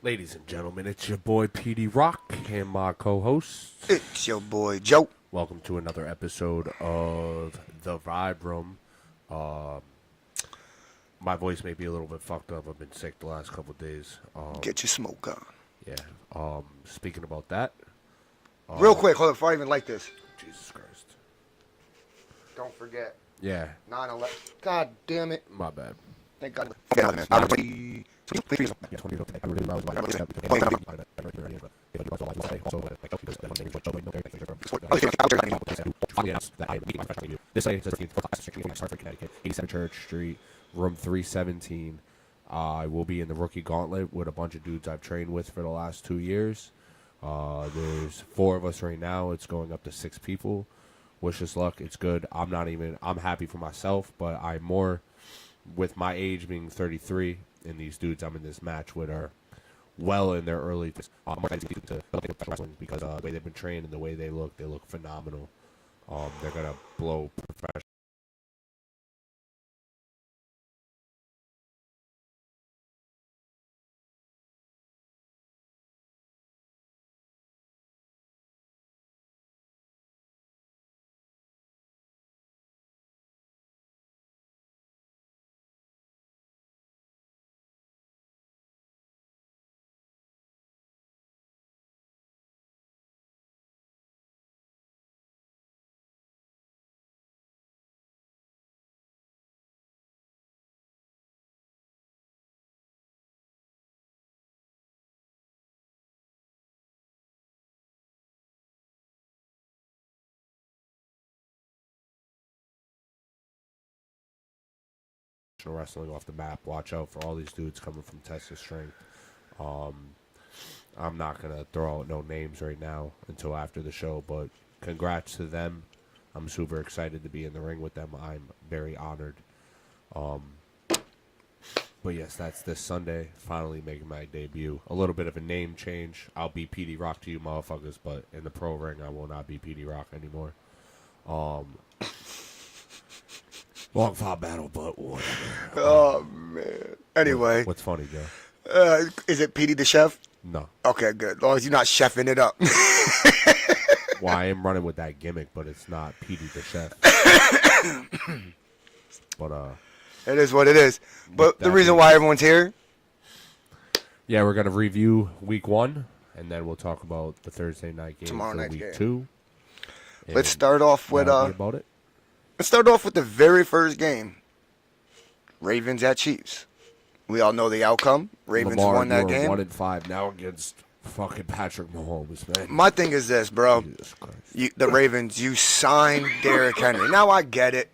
Ladies and gentlemen, it's your boy PD Rock and my co-host. It's your boy Joe. Welcome to another episode of The Vibe Room. Um, my voice may be a little bit fucked up. I've been sick the last couple of days. Get your smoke on. Yeah. Speaking about that. Real quick, hold on, before I even like this. Jesus Christ. Don't forget. Yeah. 9/11. God damn it. My bad. Thank God. Yeah, 20 years old today. I really love This is Hartford, Connecticut, 87 Church Street, room 317. I will be in the rookie gauntlet with a bunch of dudes I've trained with for the last 2 years. There's 4 of us right now. It's going up to 6 people. Wish us luck. It's good. I'm happy for myself, but I'm more with my age being 33, and these dudes I'm in this match with are well in their early. I'm more excited to wrestling because the way they've been trained and the way they look phenomenal. They're gonna blow professional. Wrestling off the map. Watch out for all these dudes coming from Texas Strength. I'm not gonna throw out no names right now until after the show, but congrats to them. I'm super excited to be in the ring with them. I'm very honored. But yes, that's this Sunday. Finally making my debut. A little bit of a name change. I'll be PD Rock to you motherfuckers, but in the pro ring, I will not be PD Rock anymore. Long fought battle, but whatever. Oh, man. Anyway. What's funny, Joe? Is it Petey the chef? No. Okay, good. As long as you're not chefing it up. Well, I am running with that gimmick, but it's not Petey the chef. But It is what it is. But the reason why everyone's here. Yeah, we're gonna review week 1, and then we'll talk about the Thursday night game Tomorrow for night's week game. 2. Let's start off with about it. Let's start off with the very first game. Ravens at Chiefs. We all know the outcome. Ravens Lamar, won that you are game. 1-5 now against fucking Patrick Mahomes, man. My thing is this, bro. Jesus Christ. The Ravens, you signed Derrick Henry. Now I get it.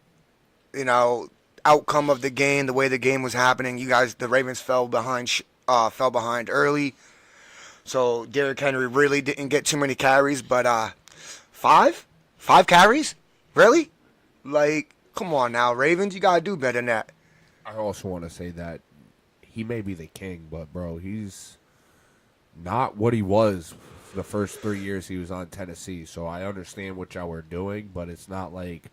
Outcome of the game, the way the game was happening. You guys, the Ravens fell behind early. So Derrick Henry really didn't get too many carries, but 5 carries, really? Like, come on now, Ravens, you gotta do better than that. I also want to say that he may be the king, but bro, he's not what he was the first 3 years he was on Tennessee. So I understand what y'all were doing, but it's not like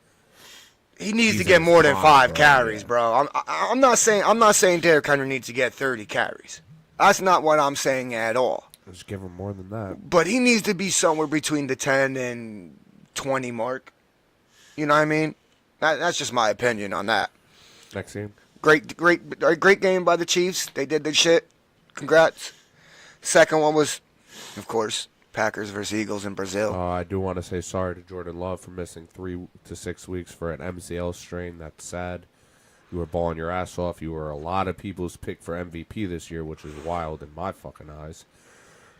he needs to he's get in more than prime, 5 bro. carries, Yeah. bro. I'm not saying Derrick Henry needs to get 30 carries. That's not what I'm saying at all. Just give him more than that. But he needs to be somewhere between the 10 and 20 mark. You know what I mean? That's just my opinion on that. Next game. Great game by the Chiefs. They did their shit. Congrats. Second one was, of course, Packers versus Eagles in Brazil. I do want to say sorry to Jordan Love for missing 3 to 6 weeks for an MCL strain. That's sad. You were balling your ass off. You were a lot of people's pick for MVP this year, which is wild in my fucking eyes.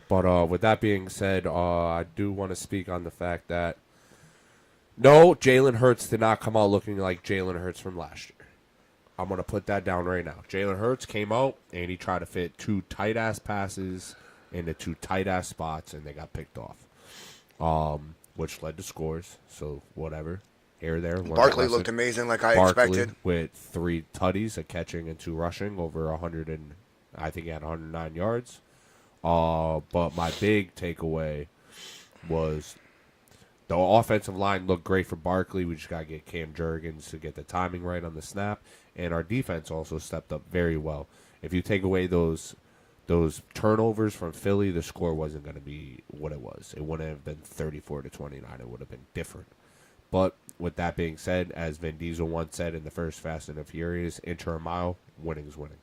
But with that being said, I do want to speak on the fact that no, Jalen Hurts did not come out looking like Jalen Hurts from last year. I'm going to put that down right now. Jalen Hurts came out, and he tried to fit 2 tight-ass passes into 2 tight-ass spots, and they got picked off, which led to scores. So, whatever. Here or there. Barkley looked amazing like I Barkley expected. with 3 tutties, a catching and 2 rushing, over 100 and I think he had 109 yards. But my big takeaway was the offensive line looked great for Barkley. We just got to get Cam Jurgens to get the timing right on the snap. And our defense also stepped up very well. If you take away those those turnovers from Philly, the score wasn't going to be what it was. It wouldn't have been 34-29. It would have been different. But with that being said, as Vin Diesel once said in the first Fast and the Furious, inch or a mile, winning's winning.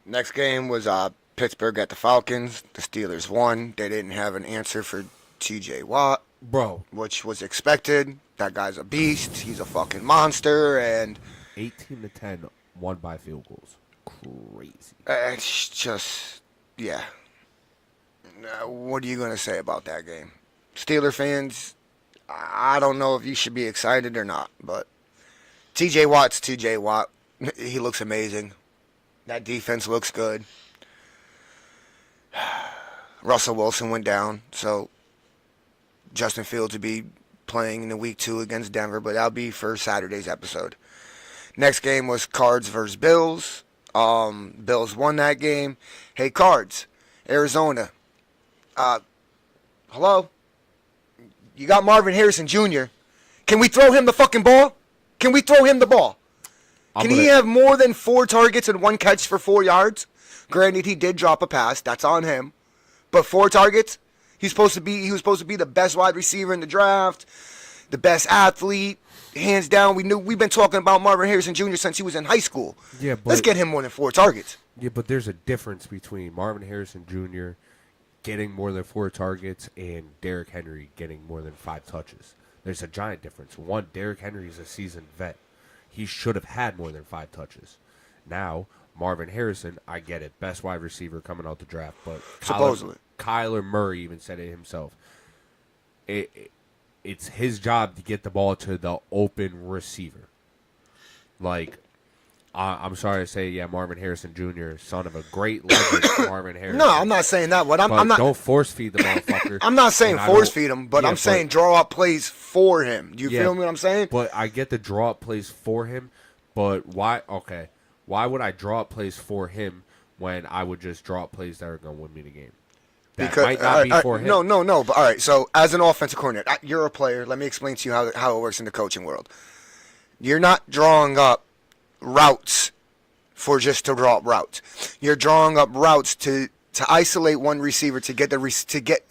Next game was Pittsburgh at the Falcons. The Steelers won. They didn't have an answer for T.J. Watt, Bro, which was expected. That guy's a beast. He's a fucking monster, and 18-10, won by field goals. Crazy. it's just, yeah. What are you going to say about that game? Steeler fans, I don't know if you should be excited or not, but T.J. Watt's T.J. Watt. He looks amazing. That defense looks good. Russell Wilson went down, so Justin Fields will be playing in the week 2 against Denver, but that'll be for Saturday's episode. Next game was Cards versus Bills. Bills won that game. Hey, Cards, Arizona. Hello? You got Marvin Harrison Jr. Can we throw him the fucking ball? Can we throw him the ball? Can he have more than 4 targets and 1 catch for 4 yards? Granted, he did drop a pass. That's on him. But 4 targets? He was supposed to be the best wide receiver in the draft, the best athlete, hands down. We've been talking about Marvin Harrison Jr. since he was in high school. Yeah, but let's get him more than 4 targets. Yeah, but there's a difference between Marvin Harrison Jr. getting more than 4 targets and Derrick Henry getting more than 5 touches. There's a giant difference. One, Derrick Henry is a seasoned vet. He should have had more than 5 touches. Now, Marvin Harrison, I get it, best wide receiver coming out the draft, but supposedly Kyler Murray even said it himself. It's his job to get the ball to the open receiver. Like, I'm sorry to say, yeah, Marvin Harrison Jr., son of a great legend, Marvin Harrison. No, I'm not saying that. I'm not. Don't force feed the motherfucker. I'm not saying force feed him, but I'm saying draw up plays for him. Do you feel me what I'm saying? But I get the draw up plays for him, but why? Okay, why would I draw up plays for him when I would just draw up plays that are going to win me the game? That might not be for him. No. But all right. So as an offensive coordinator, you're a player. Let me explain to you how it works in the coaching world. You're not drawing up routes for just to draw up routes. You're drawing up routes to isolate one receiver to get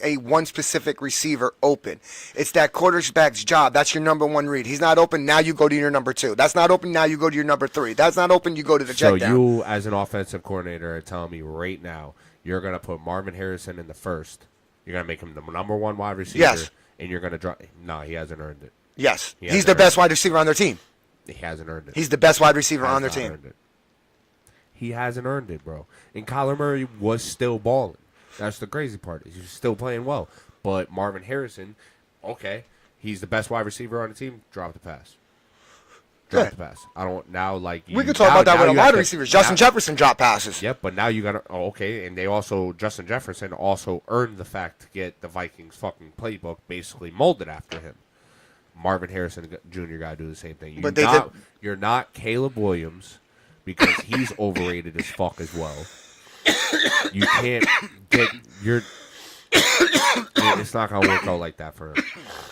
a one specific receiver open. It's that quarterback's job. That's your number 1 read. He's not open. Now you go to your number 2. That's not open. Now you go to your number 3. That's not open. You go to the check down. So you, as an offensive coordinator, are telling me right now you're going to put Marvin Harrison in the first. You're going to make him the number 1 wide receiver. Yes. And you're going to draw. No, he hasn't earned it. Yes. He's the best wide receiver on their team. He hasn't earned it. He's the best wide receiver on their team. He hasn't earned it, bro. And Kyler Murray was still balling. That's the crazy part. He's still playing well. But Marvin Harrison, okay, he's the best wide receiver on the team. Drop the pass. Drop the pass. I don't now like. We could talk about that with a lot of receivers. Justin Jefferson dropped passes. Yep, but now you got to. Oh, okay, and they also Justin Jefferson also earned the fact to get the Vikings fucking playbook basically molded after him. Marvin Harrison Jr. got to do the same thing. You're not Caleb Williams because he's overrated as fuck as well. You can't get your. It's not gonna work out like that for him.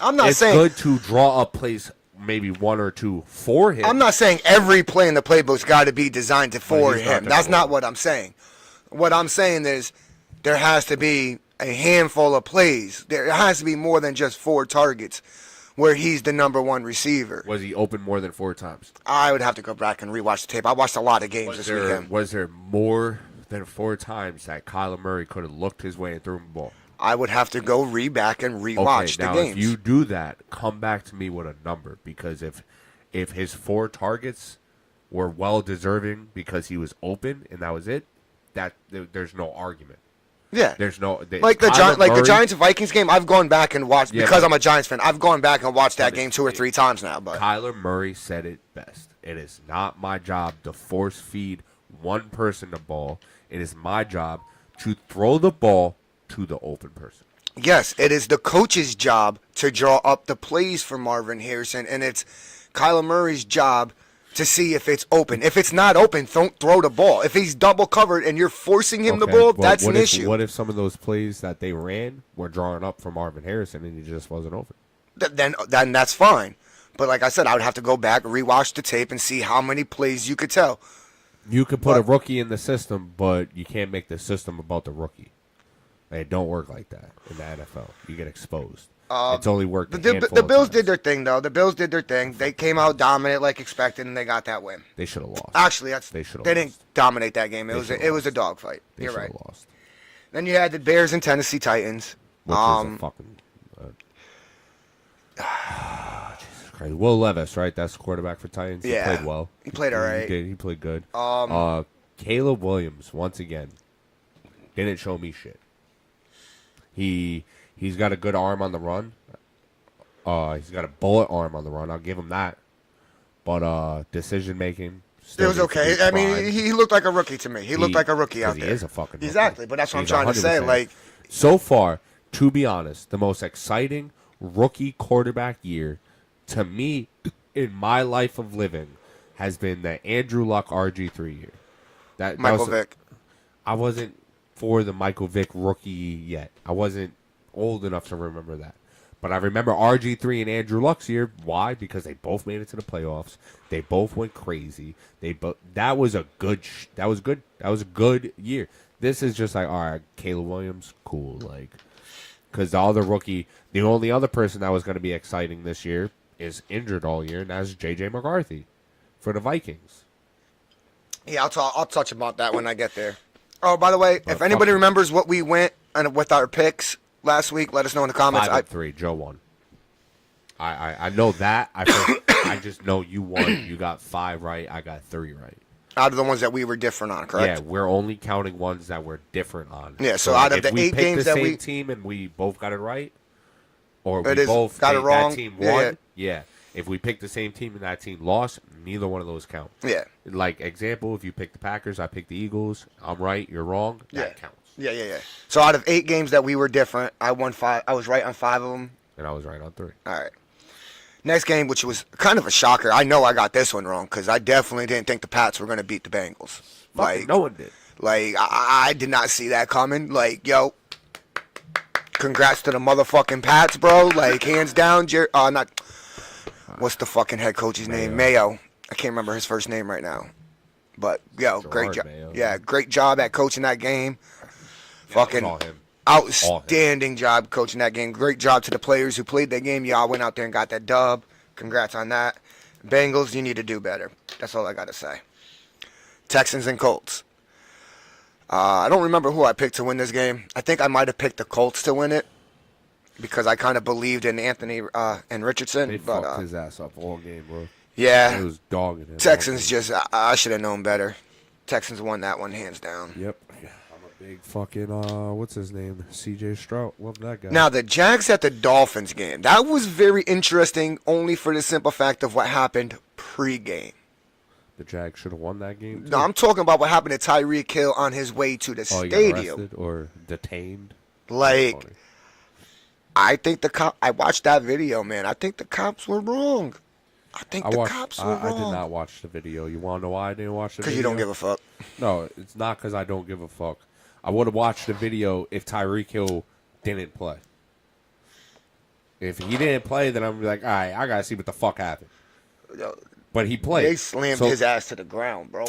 I'm not saying it's good to draw up plays, maybe 1 or 2 for him. I'm not saying every play in the playbook's got to be designed for him. That's not what I'm saying. What I'm saying is there has to be a handful of plays. There has to be more than just 4 targets where he's the number 1 receiver. Was he open more than 4 times? I would have to go back and rewatch the tape. I watched a lot of games this weekend. Was there more than 4 times that Kyler Murray could have looked his way and threw him the ball? I would have to go back and rewatch the games. If you do that, come back to me with a number, because if his 4 targets were well deserving because he was open and that was it, there's no argument. Yeah, there's no the Giants Vikings game. I've gone back and watched because I'm a Giants fan. I've gone back and watched that game 2 or 3 times now. But Kyler Murray said it best. It is not my job to force feed one person the ball. It is my job to throw the ball to the open person. Yes, it is the coach's job to draw up the plays for Marvin Harrison, and it's Kyler Murray's job to see if it's open. If it's not open, don't throw the ball. If he's double covered and you're forcing him the ball, that's an issue. What if some of those plays that they ran were drawing up for Marvin Harrison and he just wasn't open? Then that's fine. But like I said, I would have to go back, rewatch the tape, and see how many plays you could tell. You could put a But- rookie in the system, but you can't make the system about the rookie. It don't work like that in the NFL. You get exposed. It's only worked. The Bills did their thing, though. The Bills did their thing. They came out dominant like expected, and they got that win. They should have lost. Actually, They should've they didn't lost. dominate that game. It They was should've it was a lost. dogfight. They You're should right. have lost. Then you had the Bears and Tennessee Titans. Which is a fucking. Jesus Christ. Will Levis, right? That's the quarterback for Titans. Yeah. He played well. He played all right. He did. He played good. Caleb Williams, once again, didn't show me shit. He's got a good arm on the run. He's got a bullet arm on the run. I'll give him that. But decision making. It was okay. I mean, he looked like a rookie to me. He looked like a rookie out He there. is a fucking rookie. Exactly, but that's what I'm He's trying to say. 100%. Like, so far, to be honest, the most exciting rookie quarterback year to me in my life of living has been the Andrew Luck RG3 year. That Michael was, Vick. I wasn't for the Michael Vick rookie yet. I wasn't old enough to remember that. But I remember RG3 and Andrew Luck's year. Why? Because they both made it to the playoffs. They both went crazy. That was a good. That was good. That was a good year. This is just like, all right, Caleb Williams, cool. Like, because the other rookie, the only other person that was going to be exciting this year is injured all year, and that's JJ McCarthy for the Vikings. yeah, I'll touch about that when I get there. Oh, by the way, if anybody fuck it. remembers what we went and with our picks last week, let us know in the comments. 5-3. Joe won. I know that. I just know you won. You got 5 right. I got 3 right. Out of the ones that we were different on, correct? Yeah, we're only counting ones that we're different on. Yeah, so out of if the we 8 picked games the that same we- team and we both got it right, or It we is- both got it think wrong. that team Yeah, won, yeah. If we picked the same team and that team lost, neither one of those count. Yeah. Like example, if you pick the Packers, I pick the Eagles. I'm right, you're wrong. That counts. Yeah. So out of 8 games that we were different, I won 5. I was right on 5 of them. And I was right on 3. All right. Next game, which was kind of a shocker. I know I got this one wrong because I definitely didn't think the Pats were going to beat the Bengals. Fucking no one did. Like I did not see that coming. Like, yo, congrats to the motherfucking Pats, bro. Like, hands down. Not. What's the fucking head coach's name? Mayo. I can't remember his first name right now. But yo, great job. Mayo. Yeah, great job at coaching that game. Fucking all him. outstanding job coaching that game. Great job to the players who played that game. Y'all went out there and got that dub. Congrats on that. Bengals, you need to do better. That's all I got to say. Texans and Colts. I don't remember who I picked to win this game. I think I might have picked the Colts to win it because I kind of believed in Anthony and Richardson. They but fucked his ass up all game, bro. It yeah, was dogging him. Texans just I should have known better. Texans won that one hands down. Yep. I'm a big fucking what's his name? CJ Stroud. Love that guy. Now, the Jags at the Dolphins game. That was very interesting only for the simple fact of what happened pre-game. the Jags should have won that game. Too. No, I'm talking about what happened to Tyreek Hill on his way to the He got stadium. arrested or detained. Like, Funny. I think I watched that video, man. I think the cops were wrong. I think the cops were I did wrong. not watch the video. You want to know why I didn't watch the video? Because you don't give a fuck. No, it's not because I don't give a fuck. I would have watched the video if Tyreek Hill didn't play. If he didn't play, then I'm like, all right, I gotta see what the fuck happened. Yo, But he played. They slammed So his ass to the ground, bro.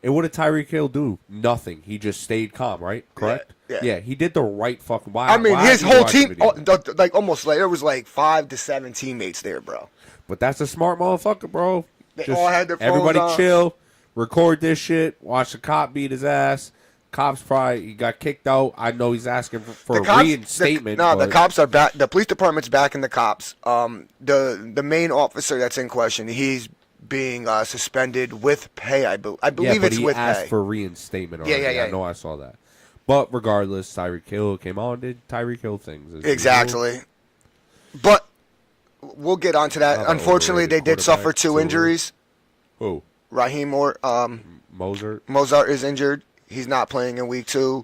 And what did Tyreek Hill do? Nothing. He just stayed calm, right? Correct? yeah. He did the right fucking. Why? I mean, why his did you whole watch the team, video? like almost like there was like 5 to 7 teammates there, bro. But that's a smart motherfucker, bro. They all had their phones everybody on. chill, record this shit, watch the cop beat his ass. Cops probably he got kicked out. I know he's asking for a reinstatement. The but cops are back. The police department's backing the cops. The main officer that's in question, he's being suspended with pay. I believe but it's he with asked pay. for reinstatement. Yeah, Already. yeah. I know I saw that. But regardless, Tyreek Hill came on, did Tyreek Hill things. as Exactly. But we'll get onto that. Another Unfortunately, they overrated did suffer quarterback, 2 so- injuries. usual. Raheem Mozart. Mozart is injured. He's not playing in week 2.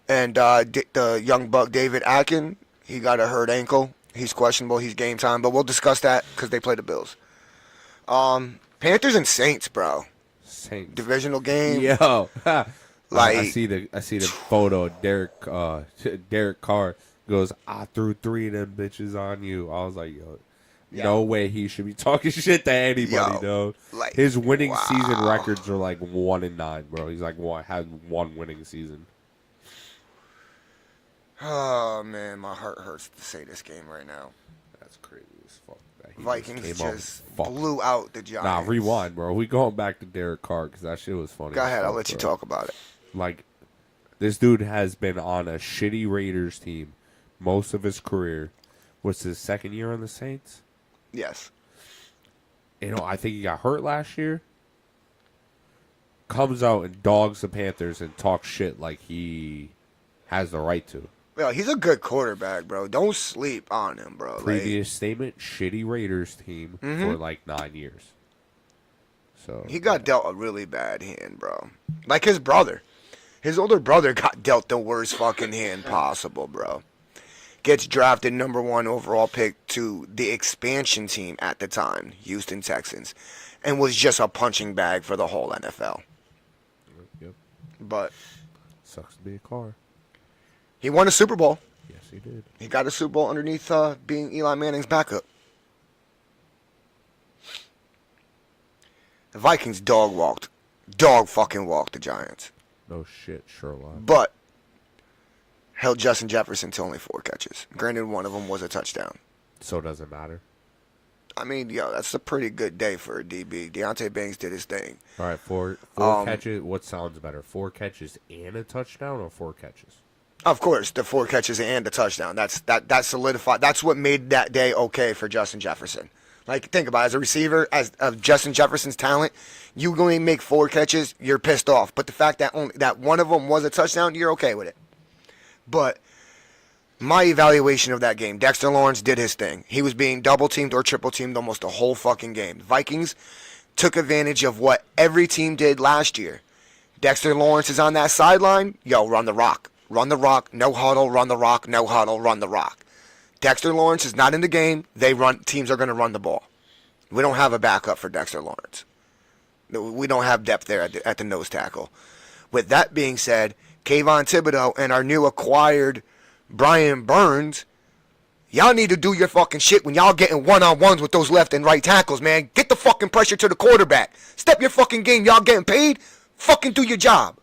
And the young buck David Atkin, he got a hurt ankle. He's questionable. He's game time. But we'll discuss that because they play the Bills. Panthers and Saints, bro. Saints. Divisional game. Yo, Like- I see the photo. Of Derek Carr goes, I threw 3 of them bitches on you. I was like, yo, No way he should be talking shit to anybody, Yo, though. like, His winning season wow. records are like 1-9, bro. He's like had one winning season. Oh man, my heart hurts to say this game right now. That's crazy as fuck. That he Vikings came out just and fucked. blew out the Giants. Nah, rewind, bro. We going back to Derek Carr because that shit was funny. Go as ahead, I'll fuck, let you bro. talk about it. Like, this dude has been on a shitty Raiders team most of his career. What's his second year on the Saints? Yes. You know, I think he got hurt last year. Comes out and dogs the Panthers and talks shit like he has the right to. Yo, he's a good quarterback, bro. Don't sleep on him, bro. Previous statement, shitty Raiders team for like 9 years. So He got dealt a really bad hand, bro. Like his brother. His older brother got dealt the worst fucking hand possible, bro. Gets drafted number 1 overall pick to the expansion team at the time, Houston Texans, and was just a punching bag for the whole NFL. Yep. But Sucks to be a car. he won a Super Bowl. Yes, he did. He got a Super Bowl underneath being Eli Manning's backup. The Vikings dog fucking walked the Giants. No shit, Sherlock. But held Justin Jefferson to only 4 catches. Granted, one of them was a touchdown. So it doesn't matter. I mean, yo, that's a pretty good day for a DB. Deontay Banks did his thing. All right, four catches. What sounds better, 4 catches and a touchdown, or 4 catches? Of course, the 4 catches and the touchdown. That solidified. That's what made that day okay for Justin Jefferson. Like, think about it. As a receiver, as of Justin Jefferson's talent, you going to make 4 catches, you're pissed off. But the fact that one of them was a touchdown, you're okay with it. But my evaluation of that game, Dexter Lawrence did his thing. He was being double teamed or triple teamed almost the whole fucking game. The Vikings took advantage of what every team did last year. Dexter Lawrence is on that sideline. Yo, run the rock. Run the rock. No huddle. Run the rock. No huddle. Run the rock. Dexter Lawrence is not in the game. Teams are going to run the ball. We don't have a backup for Dexter Lawrence. We don't have depth there at the nose tackle. With that being said, Kayvon Thibodeau and our new acquired Brian Burns, y'all need to do your fucking shit when y'all getting one-on-ones with those left and right tackles, man. Get the fucking pressure to the quarterback. Step your fucking game. Y'all getting paid? Fucking do your job.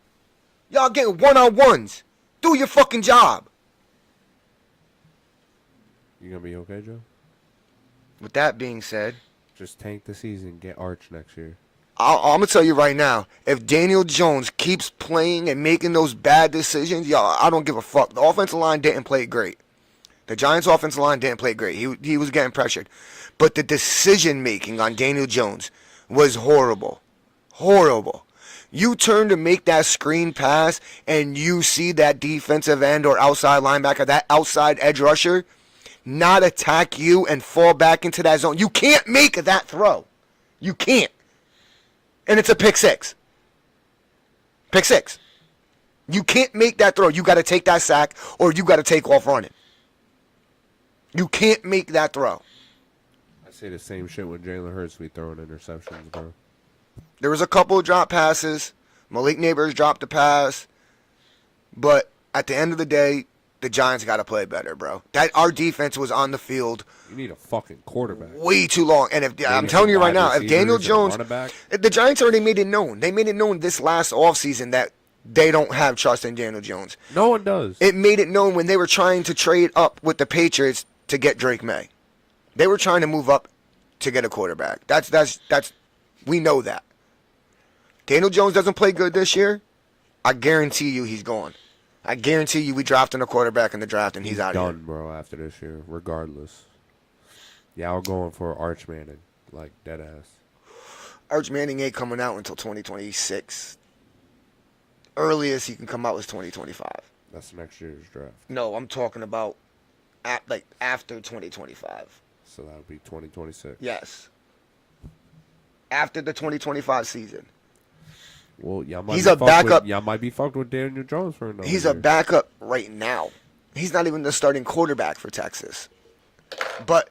Y'all getting one-on-ones. Do your fucking job. You gonna be okay, Joe? With that being said, Just tank the season, get Arch next year. I'm going to tell you right now, if Daniel Jones keeps playing and making those bad decisions, y'all, I don't give a fuck. The offensive line didn't play great. The Giants' offensive line didn't play great. He was getting pressured. But the decision-making on Daniel Jones was horrible. Horrible. You turn to make that screen pass, and you see that defensive end or outside linebacker, that outside edge rusher, not attack you and fall back into that zone. You can't make that throw. You can't. And it's a pick six. Pick six. You can't make that throw. You got to take that sack or you got to take off running. You can't make that throw. I say the same shit when Jalen Hurts be throwing interceptions, bro. There was a couple of drop passes. Malik Neighbors dropped a pass. But at the end of the day, the Giants got to play better, bro. That our defense was on the field You need a fucking quarterback. way too long. And if I'm Maybe telling you some right wide now, if Daniel receivers and a Jones, running back. the Giants already made it known. They made it known this last offseason that they don't have trust in Daniel Jones. No one does. It made it known when they were trying to trade up with the Patriots to get Drake May. They were trying to move up to get a quarterback. That's we know that. Daniel Jones doesn't play good this year. I guarantee you he's gone. I guarantee you we drafting a quarterback in the draft and he's out of done, here. bro, after this year, regardless. Yeah, we're going for Arch Manning, like dead ass. Arch Manning ain't coming out until 2026. Earliest he can come out is 2025. That's next year's draft. No, I'm talking about after 2025. So that would be 2026. Yes. After the 2025 season. Well, y'all might He's be a fucked backup. With, y'all might be fucked with Daniel Jones for another He's year. a backup right now. He's not even the starting quarterback for Texas. But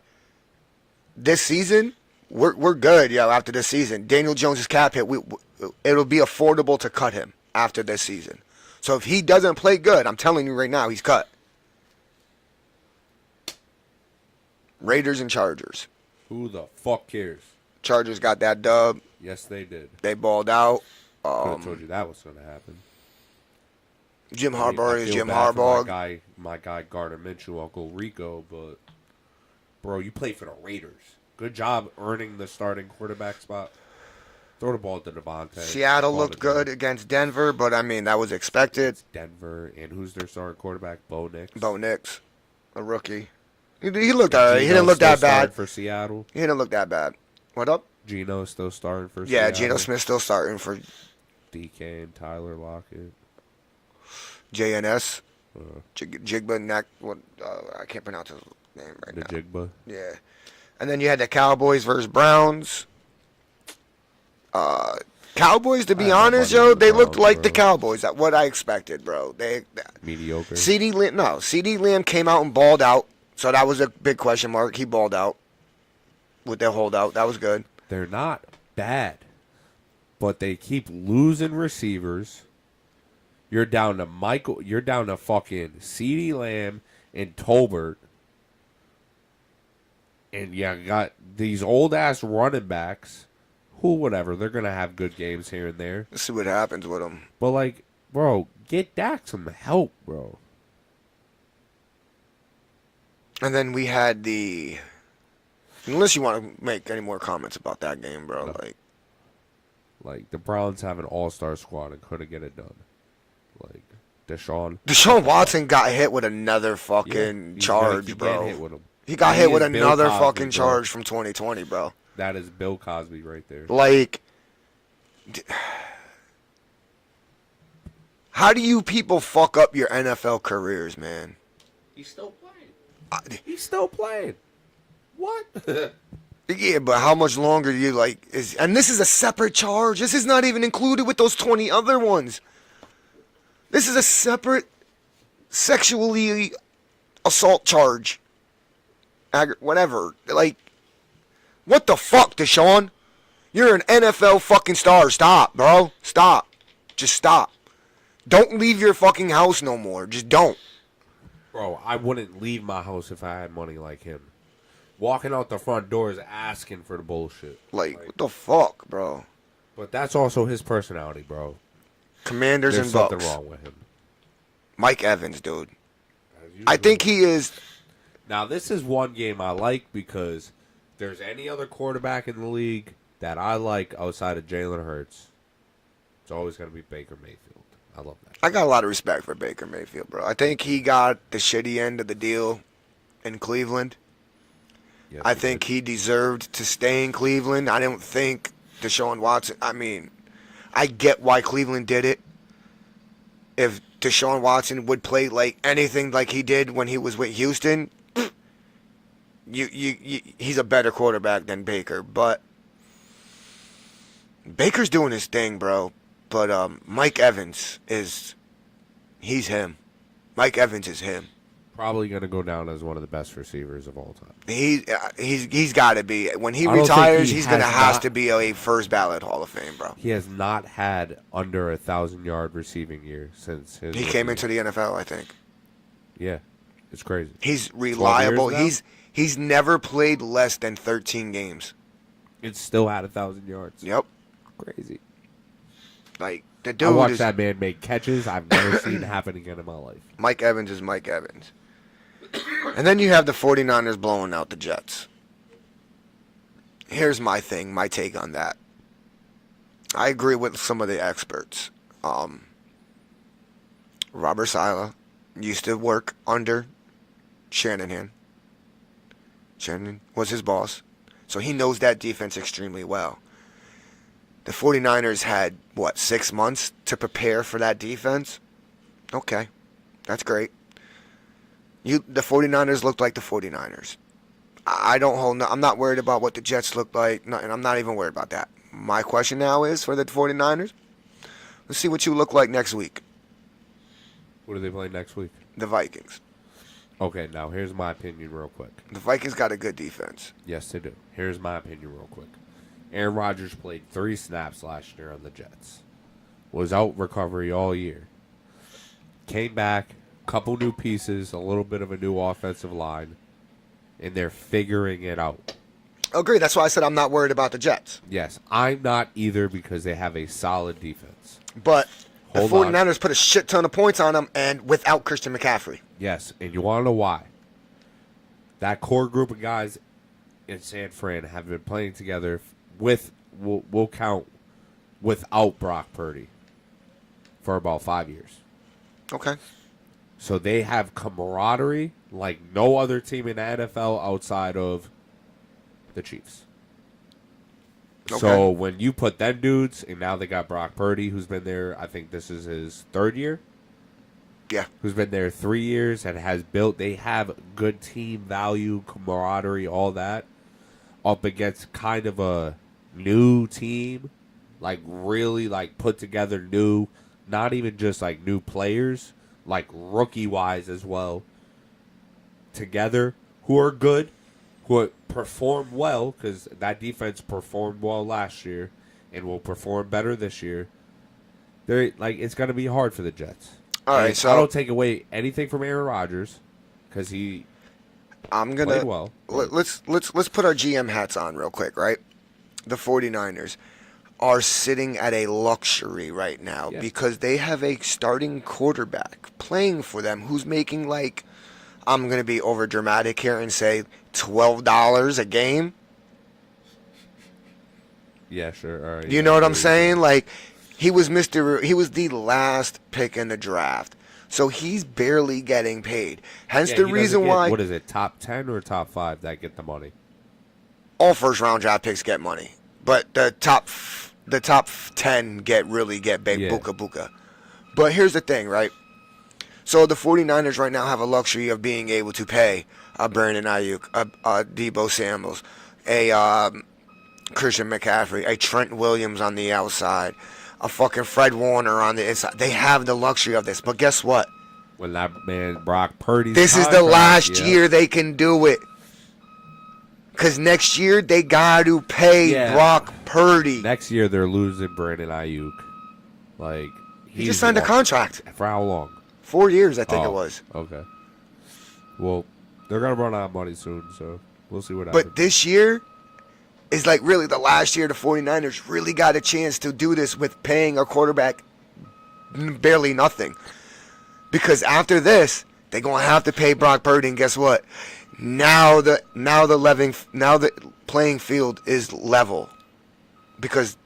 this season, we're good, yo. After this season, Daniel Jones' cap hit, it'll be affordable to cut him after this season. So if he doesn't play good, I'm telling you right now, he's cut. Raiders and Chargers. Who the fuck cares? Chargers got that dub. Yes, they did. They balled out. Could have told you that was going to happen. Jim I mean, Harbaugh I is feel Jim bad for Harbaugh. my guy Gardner Minshew, Uncle Rico, but bro, you play for the Raiders. Good job earning the starting quarterback spot. Throw the ball to Devontae. Seattle Ball looked to good against Denver, but I mean that was expected. It's Denver, and who's their starting quarterback? Bo Nix. Bo Nix, a rookie. He looked alright. He didn't look Still that starting bad. for Seattle. He didn't look that bad. What up? Geno still starting for Yeah, Seattle. Geno Smith still starting for DK and Tyler Lockett. JNS. Uh, Jigba Neck. What? I can't pronounce his name right now. Najigba. Yeah. And then you had the Cowboys versus Browns. Cowboys, to be I have honest, no money yo, on the they looked Browns, like the bro. Cowboys. That's what I expected, bro. Mediocre. CD Lamb came out and balled out, so that was a big question mark. He balled out with their holdout. That was good. They're not bad, but they keep losing receivers. You're down to fucking CeeDee Lamb and Tolbert. And you got these old ass running backs who, whatever, they're going to have good games here and there. Let's see what happens with them. But, like, bro, get Dak some help, bro. And then we had the. Unless you want to make any more comments about that game, bro. No. Like The Browns have an all-star squad and couldn't get it done. Like, Deshaun Watson got hit with another fucking he's charge, getting bro. hit with him. He got He hit with is Bill another Cosby, fucking bro. charge from 2020, bro. That is Bill Cosby right there. Like, how do you people fuck up your NFL careers, man? He's still playing. He's still playing. What? Yeah, but how much longer do you like? And this is a separate charge. This is not even included with those 20 other ones. This is a separate sexually assault charge. Whatever. Like, what the fuck, Deshaun? You're an NFL fucking star. Stop, bro. Stop. Just stop. Don't leave your fucking house no more. Just don't. Bro, I wouldn't leave my house if I had money like him. Walking out the front door is asking for the bullshit. Like, what the fuck, bro? But that's also his personality, bro. Commanders There's and something Bucks. wrong with him. Mike Evans, dude. As usual. I think he is. Now, this is one game I like because if there's any other quarterback in the league that I like outside of Jalen Hurts, it's always going to be Baker Mayfield. I love that. I got a lot of respect for Baker Mayfield, bro. I think he got the shitty end of the deal in Cleveland. Yes, I think he deserved to stay in Cleveland. I don't think Deshaun Watson. I mean, I get why Cleveland did it. If Deshaun Watson would play like anything like he did when he was with Houston, he's a better quarterback than Baker. But Baker's doing his thing, bro. But Mike Evans he's him. Mike Evans is him. Probably going to go down as one of the best receivers of all time. He's got to be. When he I don't think retires, he he's gonna has have not- to be a first ballot Hall of Fame, bro. He has not had under 1,000-yard receiving year since his. He came into the NFL, I think. Yeah, it's crazy. He's reliable. years now? He's never played less than 13 games. It's still at 1,000 yards. Yep. Crazy. Like the I dude watched is that man make catches I've never seen happen again in my life. Mike Evans is Mike Evans. And then you have the 49ers blowing out the Jets. Here's my thing, my take on that. I agree with some of the experts. Robert Sala used to work under Shanahan. Shanahan was his boss. So he knows that defense extremely well. The 49ers had, 6 months to prepare for that defense? Okay, that's great. The 49ers looked like the 49ers. I'm not worried about what the Jets look like, and I'm not even worried about that. My question now is for the 49ers, let's see what you look like next week. What do they play next week? The Vikings. Okay, now here's my opinion real quick. The Vikings got a good defense. Yes, they do. Here's my opinion real quick. Aaron Rodgers played 3 snaps last year on the Jets. Was out recovery all year. Came back, couple new pieces, a little bit of a new offensive line, and they're figuring it out. Agree. That's why I said I'm not worried about the Jets. Yes, I'm not either because they have a solid defense. But the Hold on. 49ers put a shit ton of points on them, and without Christian McCaffrey. Yes, and you want to know why? That core group of guys in San Fran have been playing together with, we'll count, without Brock Purdy for about 5 years. Okay. So they have camaraderie like no other team in the NFL outside of the Chiefs. Okay. So when you put them dudes, and now they got Brock Purdy, who's been there, I think this is his third year. Yeah. Who's been there 3 years and has built, they have good team value, camaraderie, all that, up against kind of a new team, like really like put together new, not even just like new players, like rookie-wise as well, together, who are good, who perform well, because that defense performed well last year and will perform better this year. They're like, it's going to be hard for the Jets. All right, And so I don't take away anything from Aaron Rodgers because he I'm gonna played well. let's put our GM hats on real quick, right? The 49ers are sitting at a luxury right now Yeah. because they have a starting quarterback playing for them who's making like, I'm gonna be over dramatic here and say $12 a game. Yeah, sure. All right. You know what I'm saying? Like, he was the last pick in the draft. So he's barely getting paid. Hence Yeah, the he reason doesn't get- why What is it, top 10 or top 5 that get the money? all first round draft picks get money. But the top 10 get big Yeah. buka. But here's the thing, right? So the 49ers right now have a luxury of being able to pay a Brandon Ayuk, a Debo Samuels, a Christian McCaffrey, a Trent Williams on the outside, a fucking Fred Warner on the inside. They have the luxury of this. But guess what? When that man Brock Purdy's This is the contract, last yeah. year they can do it. Because next year they got to pay Yeah. Brock Purdy. Next year they're losing Brandon Ayuk. Like He just signed a contract. For how long? 4 years, I think Oh, it was. Okay. Well, they're gonna run out of money soon, so we'll see what happens. But this year is like really the last year the 49ers really got a chance to do this with paying a quarterback barely nothing. Because after this, they're going to have to pay Brock Purdy, and guess what? Now the playing field is level. Because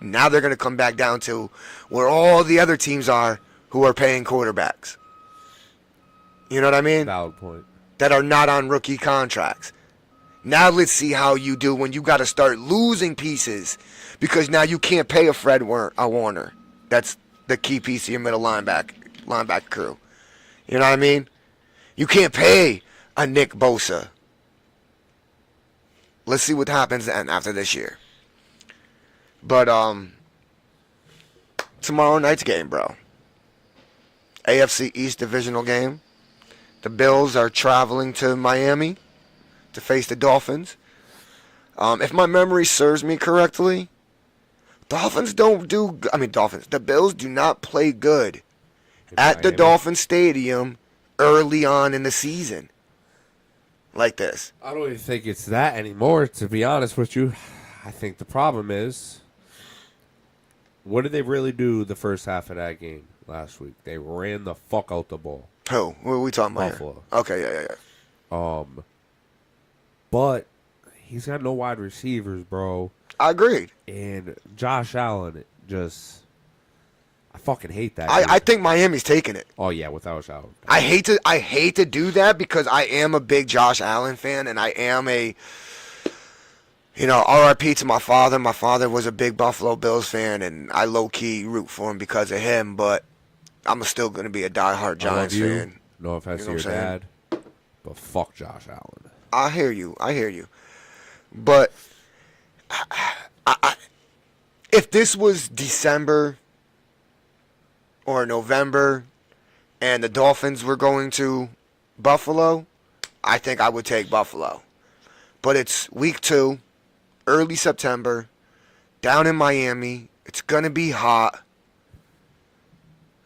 now they're going to come back down to where all the other teams are who are paying quarterbacks. You know what I mean? Valid point. That are not on rookie contracts. Now let's see how you do when you got to start losing pieces, because now you can't pay a Fred Warner. That's the key piece of your middle linebacker crew. You know what I mean? You can't pay a Nick Bosa. Let's see what happens then after this year. But tomorrow night's game, bro. AFC East divisional game. The Bills are traveling to Miami to face the Dolphins. If my memory serves me correctly, the Bills do not play good at the Miami. Dolphin Stadium early on in the season. Like this. I don't even think it's that anymore, to be honest with you. I think the problem is, what did they really do the first half of that game last week? They ran the fuck out the ball. Who? What are we talking about Buffalo. here? Okay, yeah. But he's got no wide receivers, bro. I agreed. And Josh Allen I fucking hate that. I dude. think Miami's taking it. Oh yeah, without a shadow. I hate to do that because I am a big Josh Allen fan, and I am a, RIP to my father. My father was a big Buffalo Bills fan, and I low-key root for him because of him, but I'm still going to be a diehard Giants I love you. fan. No offense You know to what your I'm dad, but fuck Josh Allen. I hear you. But if this was December or November and the Dolphins were going to Buffalo, I think I would take Buffalo. But it's week 2, early September, down in Miami. It's going to be hot.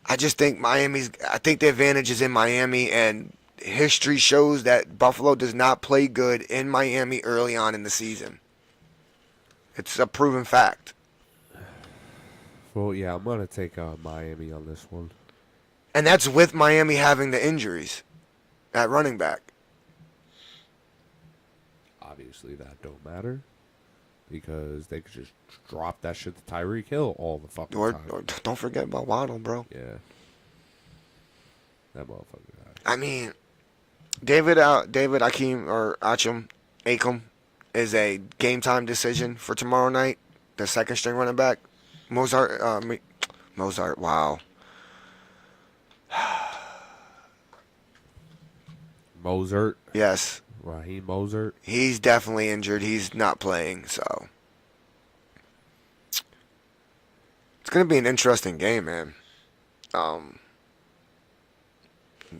I just think the advantage is in Miami, and history shows that Buffalo does not play good in Miami early on in the season. It's a proven fact. Well, yeah, I'm gonna take Miami on this one. And that's with Miami having the injuries at running back. Obviously, that don't matter because they could just drop that shit to Tyreek Hill all the fucking Or time. don't forget about Waddle, bro. Yeah, that motherfucker. I mean, David Akeem or Achem is a game time decision for tomorrow night. The second string running back, Mozart. Wow. Mozart, Yes, Raheem Mozart. he's definitely injured. He's not playing, so it's gonna be an interesting game, man.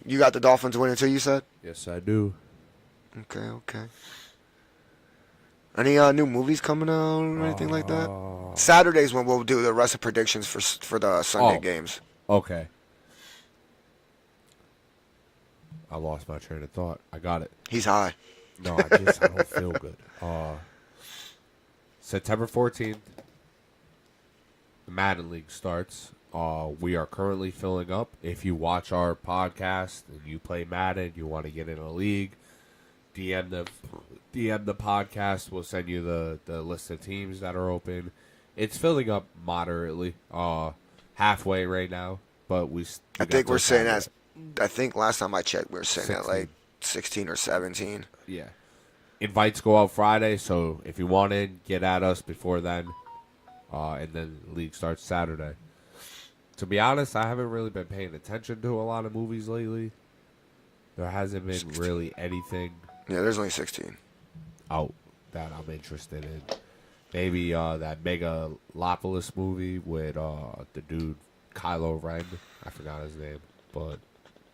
You got the Dolphins winning too. You said. Yes, I do. Okay. Any new movies coming out or anything like that? Uh, Saturday's when we'll do the rest of predictions for the Sunday Oh. games. Okay. I lost my train of thought. I got it. He's high. No, I don't feel good. September 14th, the Madden League starts. We are currently filling up. If you watch our podcast and you play Madden, you want to get in a league, DM the podcast. We'll send you the list of teams that are open. It's filling up moderately, halfway right now. But I think we're sitting at. I think last time I checked, we were sitting at 16. like 16 or 17. Yeah. Invites go out Friday, so if you want in, get at us before then. And then the league starts Saturday. To be honest, I haven't really been paying attention to a lot of movies lately. There hasn't been really anything Yeah, there's only 16. out that I'm interested in. Maybe that Megalopolis movie with the dude Kylo Ren. I forgot his name, but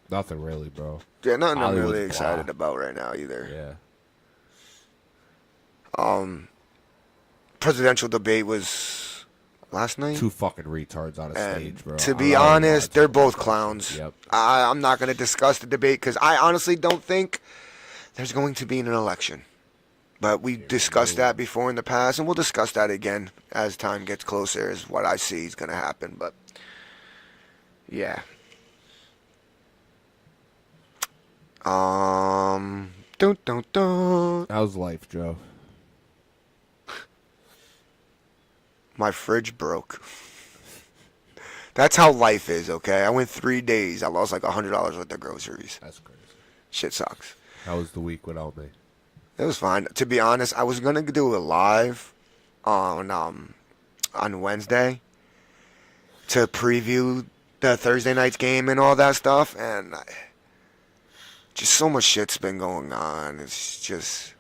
nothing really, bro. Yeah, nothing I'm Hollywood's really excited blah. about right now either. Yeah. Presidential debate was last night. Two fucking retards on a And stage, bro. to I be don't even honest, wanna they're talk both about that clowns. shit. Yep. I'm not going to discuss the debate because I honestly don't think there's going to be an election. But we discussed that before in the past, and we'll discuss that again as time gets closer, is what I see is going to happen. But, yeah. Dun. How's life, Joe? My fridge broke. That's how life is, okay? I went 3 days. I lost like $100 worth of groceries. That's crazy. Shit sucks. How was the week without me? It was fine. To be honest, I was gonna do a live on Wednesday to preview the Thursday night's game and all that stuff, and just so much shit's been going on. It's just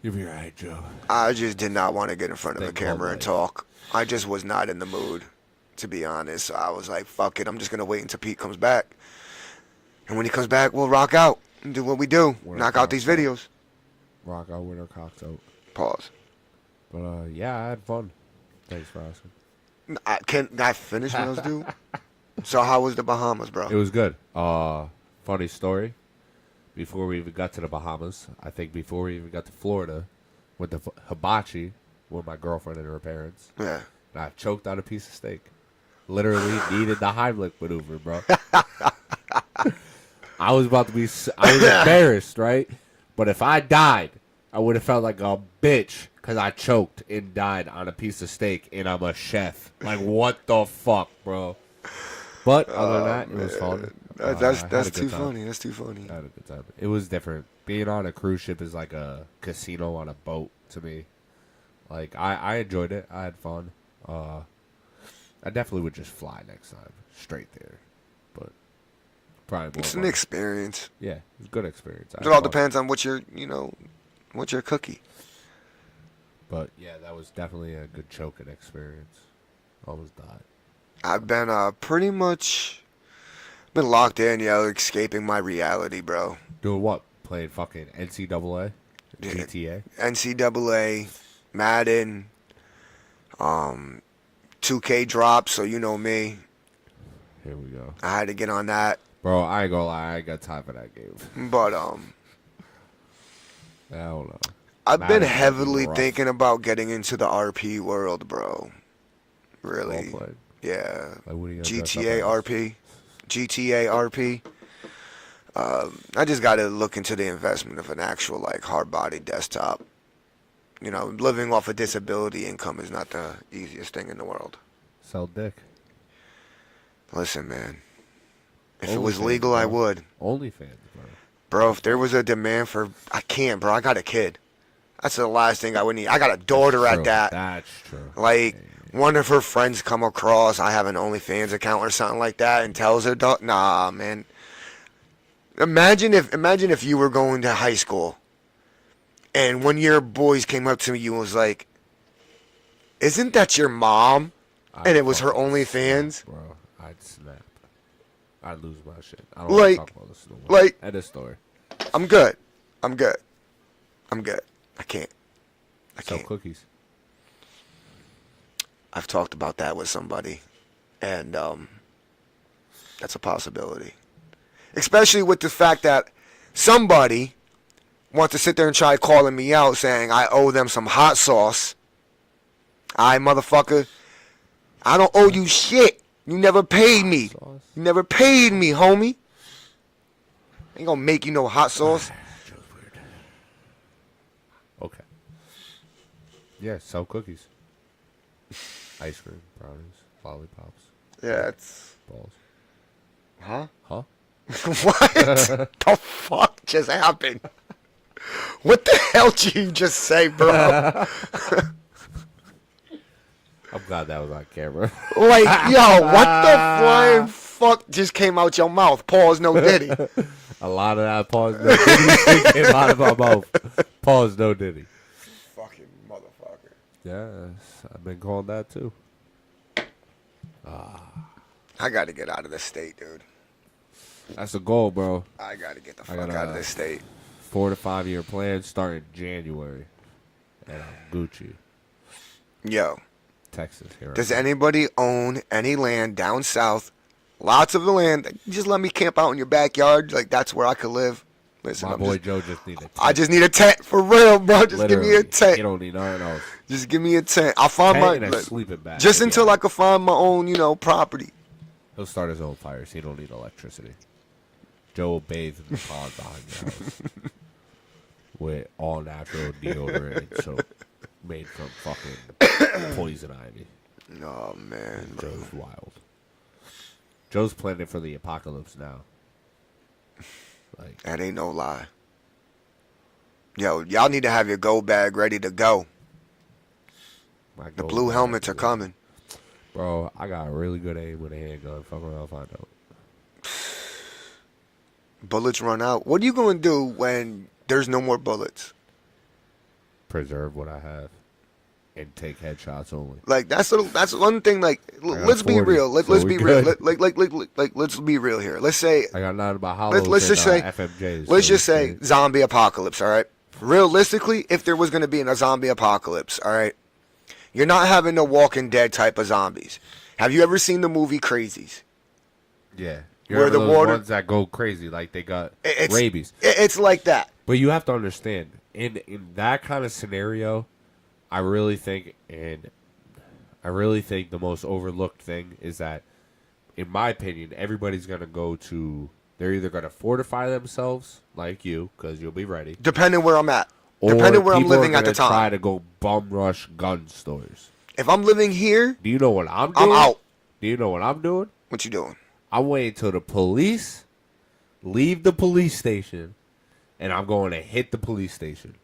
You'll be right, Joe. I just did not want to get in front of a Thank camera God, and mate. talk. I just was not in the mood, to be honest. So I was like, fuck it. I'm just gonna wait until Pete comes back, and when he comes back, we'll rock out and do what we do. We're Knock not out these rock out. videos. Rock out with our cocks out. Pause. But yeah, I had fun. Thanks for asking. Can I finish what I was doing? So how was the Bahamas, bro? It was good. Funny story. Before we even got to the Bahamas, I think before we even got to Florida, went to Hibachi with my girlfriend and her parents, Yeah. and I choked on a piece of steak. Literally needed the Heimlich maneuver, bro. I was embarrassed, right? But if I died, I would have felt like a bitch because I choked and died on a piece of steak, and I'm a chef. Like, what the fuck, bro? But other than that, it was fun. I had That's a too good time. funny. That's too funny. I had a good time. It was different. Being on a cruise ship is like a casino on a boat to me. Like, I enjoyed it. I had fun. I definitely would just fly next time. Straight there. But probably more It's an money. experience. Yeah, it was a good experience. I It had all fun. depends on what's your cookie. But yeah, that was definitely a good choking experience. Almost died. I've been pretty much been locked in, escaping my reality, bro. Doing what? Playing fucking NCAA? Yeah. GTA? NCAA, Madden, 2K dropped, so you know me. Here we go. I had to get on that. Bro, I ain't gonna lie, I ain't got time for that game. But I don't know. I've been Madden's heavily rough. thinking about getting into the RP world, bro. Really? Role play. Yeah. Like, what are you gonna dress GTA up as? RP. GTA RP. I just got to look into the investment of an actual like hard body desktop. You know, living off a disability income is not the easiest thing in the world. Sell dick. Listen, man. If it was OnlyFans, legal, I bro. would. OnlyFans, bro. Bro, if there was a demand for... I can't, bro. I got a kid. That's the last thing I would need. I got a daughter True. at that. That's true. Like, one of her friends come across, I have an OnlyFans account or something like that, and tells her, nah, man. Imagine if you were going to high school, and one of your boys came up to me and was like, isn't that your mom? And it was her fucking OnlyFans? snap, bro. I'd snap. I'd lose my shit. I don't Like- want to talk about this no more. like- End of story. I'm good. I'm good. I can't. Sell cookies. I've talked about that with somebody, and that's a possibility. Especially with the fact that somebody wants to sit there and try calling me out saying I owe them some hot sauce. Motherfucker, I don't owe you shit. You never paid me. Sauce. You never paid me, homie. Ain't gonna make you no hot sauce. Joe's weird. Okay. Yeah, sell cookies. Ice cream, brownies, lollipops, Yeah, it's... balls. Huh? Huh? What the fuck just happened? What the hell did you just say, bro? I'm glad that was on camera. Like, yo, what the flying fuck just came out your mouth? Pause, no diddy. A lot of that pause no diddy came out of my mouth. Pause no diddy. Fucking motherfucker. Yes, I've been calling that too. I gotta get out of this state, dude. That's the goal, bro. I gotta get the I fuck gotta- out of this state. 4 to 5 year plan starting January. And I'm Gucci, Yo, Texas. Here. does anybody own any land down south? Lots of the land. Just let me camp out in your backyard. Like, that's where I could live. Listen, My I'm boy just- Joe just needed. I just need a tent for real, bro. Just give me a You tent. don't need nothing else. Just give me a tent. I'll find Tent and my a sleeping bag. just Yeah. until I can find my own, property. He'll start his own fires. He don't need electricity. Joe will bathe in the pond behind your house with all natural deodorant and soap made from fucking poison ivy. Oh man, bro. Joe's wild. Joe's planning for the apocalypse now. Like, That ain't no lie. Yo, y'all need to have your go bag ready to go. my The goal blue is helmets are to- coming. Bro, I got a really good aim with a handgun. Fuck around, find out. Bullets run out. What are you going to do when there's no more bullets? Preserve what I have and take headshots only. Like that's one thing. Like got let's be 40, real. so Let's we be real. good. Let's be real here. Let's say I got nothing but hollows let's just say FMJs. let's so just say it's- zombie apocalypse. All right. Realistically, if there was going to be a zombie apocalypse, all right, you're not having the Walking Dead type of zombies. Have you ever seen the movie Crazies? Yeah. Where You're the those water- ones that go crazy, like they got It's rabies. It's like that. But you have to understand, in that kind of scenario, I really think the most overlooked thing is that, in my opinion, everybody's gonna go to. They're either gonna fortify themselves, like you, because you'll be ready, Depending where I'm at. or Depending where I'm people are living at the gonna Try time. to go bum rush gun stores. If I'm living here, Do you know what I'm doing? I'm out. Do you know what I'm doing? What you doing? I'm waiting till the police leave the police station, and I'm going to hit the police station.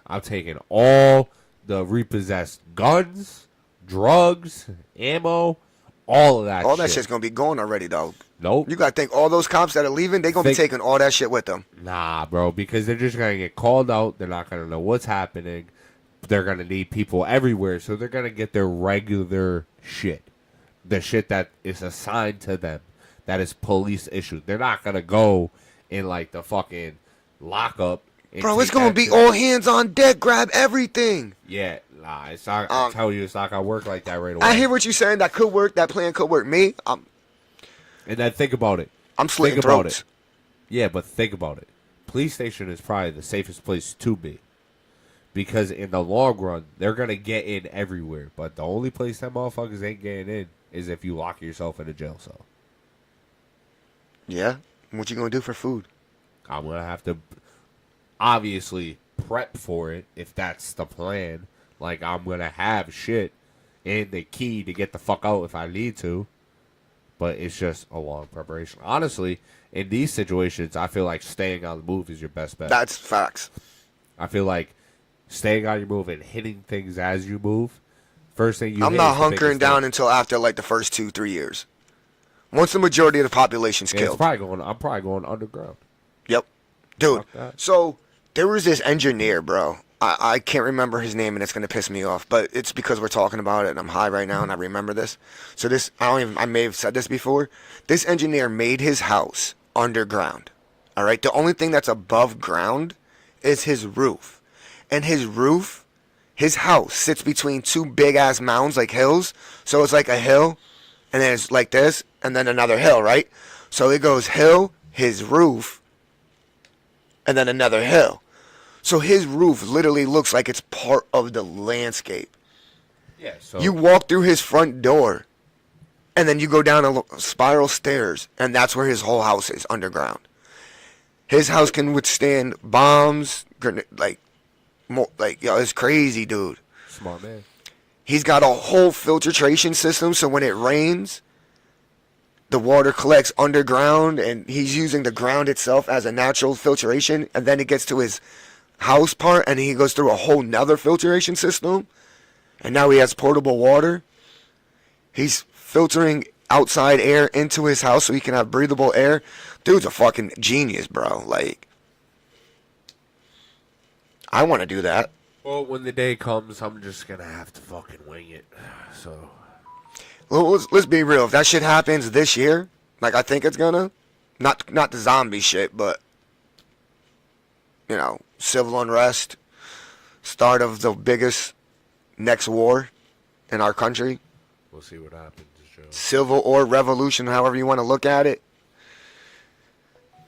I'm taking all the repossessed guns, drugs, ammo, all of that All that shit. shit's gonna be gone already, though. Nope. You gotta think all those cops that are leaving, they gonna be Think- taking all that shit with them. Nah, bro, because they're just going to get called out. They're not going to know what's happening. They're going to need people everywhere, so they're going to get their regular shit. The shit that is assigned to them, that is police issued. They're not going to go in, like, the fucking lockup. and Bro, it's take gonna that be shit. all hands on deck, grab everything. Yeah, nah, it's not. I tell you, it's not going to work like that right away. I hear what you're saying. That could work. That plan could work. Me, And then think about it. I'm slitting Think about throats. it. Yeah, but think about it. Police station is probably the safest place to be. Because in the long run, they're going to get in everywhere. But the only place that motherfuckers ain't getting in is if you lock yourself in a jail cell. Yeah. What you gonna do for food? I'm going to have to obviously prep for it if that's the plan. Like, I'm going to have shit and the key to get the fuck out if I need to. But it's just a long preparation. Honestly, in these situations, I feel like staying on the move is your best bet. That's facts. I feel like staying on your move and hitting things as you move. First thing you I'm hit not is the hunkering biggest down thing. until after like the first 2-3 years. Once the majority of the population's Yeah, it's killed. I'm probably going underground. Yep. Dude, Fuck that. so there was this engineer, bro. I can't remember his name, and it's gonna piss me off, but it's because we're talking about it, and I'm high right now, and I remember this. So this, I may have said this before. This engineer made his house underground. All right. The only thing that's above ground is his roof, and his house sits between two big ass mounds like hills. So it's like a hill, and then it's like this, and then another hill, right? So it goes hill, his roof, and then another hill. So his roof literally looks like it's part of the landscape. Yeah, so You walk through his front door, and then you go down a spiral stairs, and that's where his whole house is, underground. His house can withstand bombs, yo, it's crazy, dude. smart man. He's got a whole filtration system, so when it rains, the water collects underground, and he's using the ground itself as a natural filtration, and then it gets to his house part, and he goes through a whole nother filtration system, and now he has portable water. He's filtering outside air into his house so he can have breathable air. Dude's a fucking genius, bro. Like, I want to do that. Well, when the day comes, I'm just gonna have to fucking wing it. So Well, let's be real. If that shit happens this year, like I think it's gonna, not the zombie shit, but civil unrest, start of the biggest next war in our country, we'll see what happens, Joe. civil or revolution, however you want to look at it.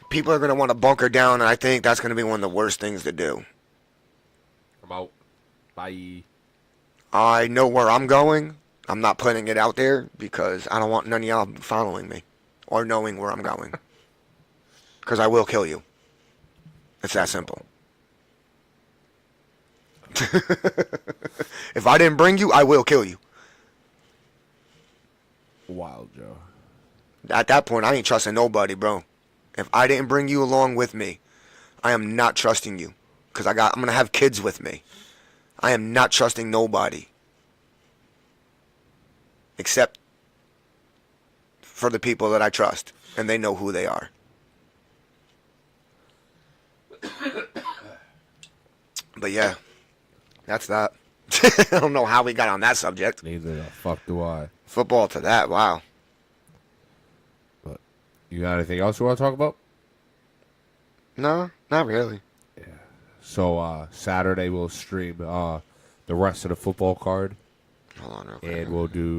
People are gonna want to bunker down, and I think that's gonna be one of the worst things to do. I'm out. Bye. I know where I'm going. I'm not putting it out there because I don't want none of y'all following me or knowing where I'm going. Because I will kill you. It's that simple. If I didn't bring you, I will kill you. Wild, Joe. At that point, I ain't trusting nobody, bro. If I didn't bring you along with me, I am not trusting you. Because I'm going to have kids with me. I am not trusting nobody. Except for the people that I trust. And they know who they are. But yeah, that's that. I don't know how we got on that subject. Neither the fuck do I. Football to that, wow. But you got anything else you want to talk about? No, not really. So Saturday we'll stream the rest of the football card, Hold on real quick. and we'll do